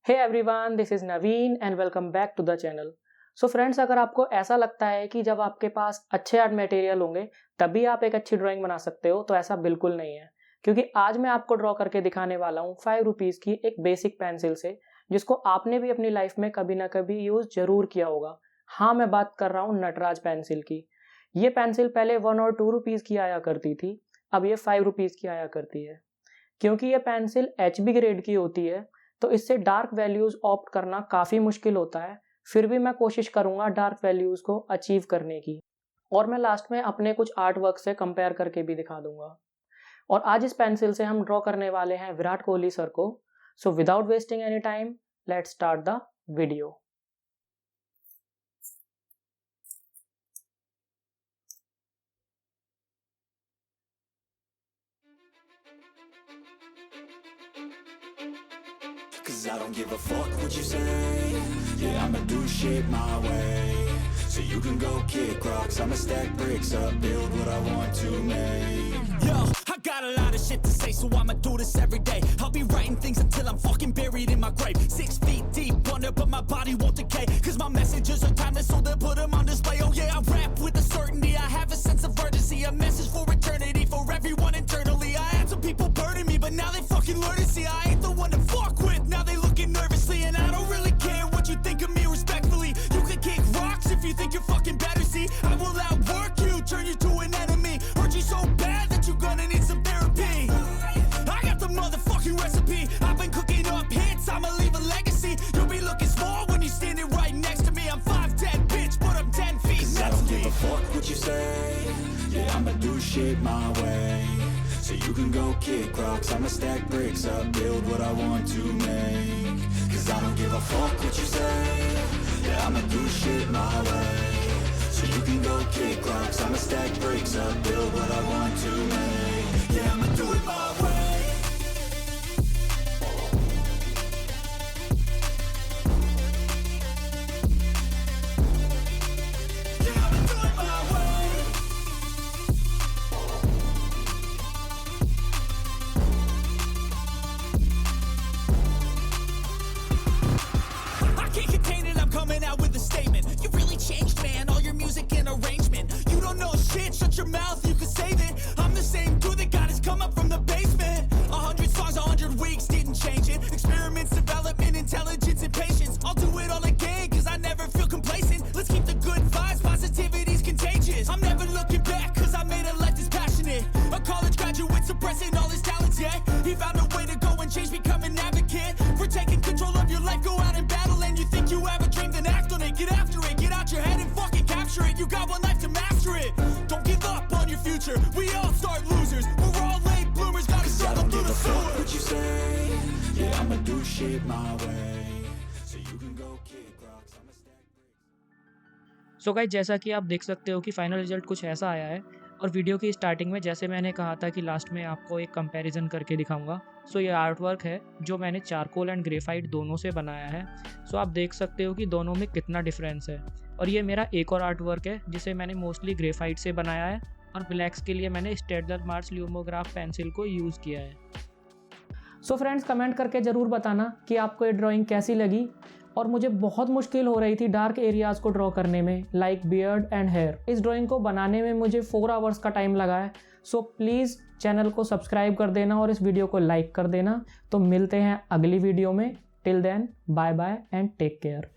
Hey everyone, this is Naveen and welcome back to the channel. So friends, अगर आपको ऐसा लगता है कि जब आपके पास अच्छे आर्ट मटेरियल होंगे तभी आप एक अच्छी ड्राइंग बना सकते हो, तो ऐसा बिल्कुल नहीं है। क्योंकि आज मैं आपको ड्रॉ करके दिखाने वाला हूँ 5 रुपीज़ की एक बेसिक पेंसिल से, जिसको आपने भी अपनी लाइफ में कभी ना कभी यूज़ जरूर किया होगा। हाँ, मैं बात कर रहा हूँ नटराज पेंसिल की। ये पेंसिल पहले 1 और 2 रुपीज़ की आया करती थी, अब ये 5 रुपीज़ की आया करती है। क्योंकि ये पेंसिल HB ग्रेड की होती है तो इससे डार्क वैल्यूज ऑप्ट करना काफ़ी मुश्किल होता है। फिर भी मैं कोशिश करूंगा डार्क वैल्यूज को अचीव करने की, और मैं लास्ट में अपने कुछ आर्ट वर्क से कंपेयर करके भी दिखा दूंगा। और आज इस पेंसिल से हम ड्रॉ करने वाले हैं विराट कोहली सर को। So without wasting any time, let's start the video. Cause I don't give a fuck what you say. Yeah, I'ma do shit my way. So you can go kick rocks, I'ma stack bricks up, build what I want to make. Yo, I got a lot of shit to say, so I'ma do this every day. I'll be writing things until I'm fucking buried in my grave. 6 feet deep under, but my body won't decay. Cause my messages are timeless, so they'll put them on display. Oh yeah, I rap with a certainty, I have a sense of urgency. A message for eternity, for everyone internally. I had some people burning me, but now they fucking learn to see I ain't the one to fuck with. Now they looking nervously, and I don't really care what you think of me respectfully. You can kick rocks if you think you're fucking better. See, I will outwork you, turn you to an enemy. Hurt you so bad that you're gonna need some therapy. I got the motherfucking recipe. I've been cooking up hits, I'ma leave a legacy. You'll be looking small when you're standing right next to me. I'm 5'10", bitch, but I'm 10 feet next to me. I don't give a fuck what you say. Yeah, I'ma do shit my way. So you can go kick rocks, I'ma stack bricks up, build what I want to make. Cause I don't give a fuck what you say. Yeah, I'ma do shit my way. So you can go kick rocks, I'ma stack bricks up, build what I want to make. Yeah, I'ma do it my way. Coming out with a statement. You really changed, man. All your music and arrangement. You don't know shit. Shut your mouth. You can save it. I'm the same dude that got his come up from the basement. 100 songs, 100 weeks, didn't change it. Experiments, development, intelligence, and patience. I'll do it all again, cause I never feel complacent. Let's keep the good vibes. Positivity's contagious. I'm never looking back, cause I made a life that's passionate. A college graduate suppressing all his talents, yeah. He found a way to go and change, become an advocate for taking control of your life. Go out and battle, and you think you have a dream, then act on it. Get after it, get out your head and fucking capture it. You got one life to master it. Don't give up on your future. We all start losers. We're all late bloomers, gotta struggle through the sewer. What you say? Yeah, I'ma do shit my way. So you can go kick rocks, I'ma stack bricks. So guys, जैसा कि आप देख सकते हो कि final result कुछ ऐसा आया है। और वीडियो की स्टार्टिंग में जैसे मैंने कहा था कि लास्ट में आपको एक कंपैरिजन करके दिखाऊंगा। सो ये आर्ट वर्क है जो मैंने चारकोल एंड ग्रेफाइट दोनों से बनाया है। सो आप देख सकते हो कि दोनों में कितना डिफरेंस है। और ये मेरा एक और आर्ट वर्क है जिसे मैंने मोस्टली ग्रेफाइट से बनाया है, और ब्लैक्स के लिए मैंने स्टेडलर मार्स ल्यूमोग्राफ पेंसिल को यूज़ किया है। सो फ्रेंड्स, कमेंट करके ज़रूर बताना कि आपको ये ड्राइंग कैसी लगी। और मुझे बहुत मुश्किल हो रही थी डार्क एरियाज़ को ड्रॉ करने में, लाइक बियर्ड एंड हेयर। इस ड्राइंग को बनाने में मुझे 4 आवर्स का टाइम लगा है। सो प्लीज़ चैनल को सब्सक्राइब कर देना और इस वीडियो को लाइक कर देना। तो मिलते हैं अगली वीडियो में। Till then, bye bye and take care.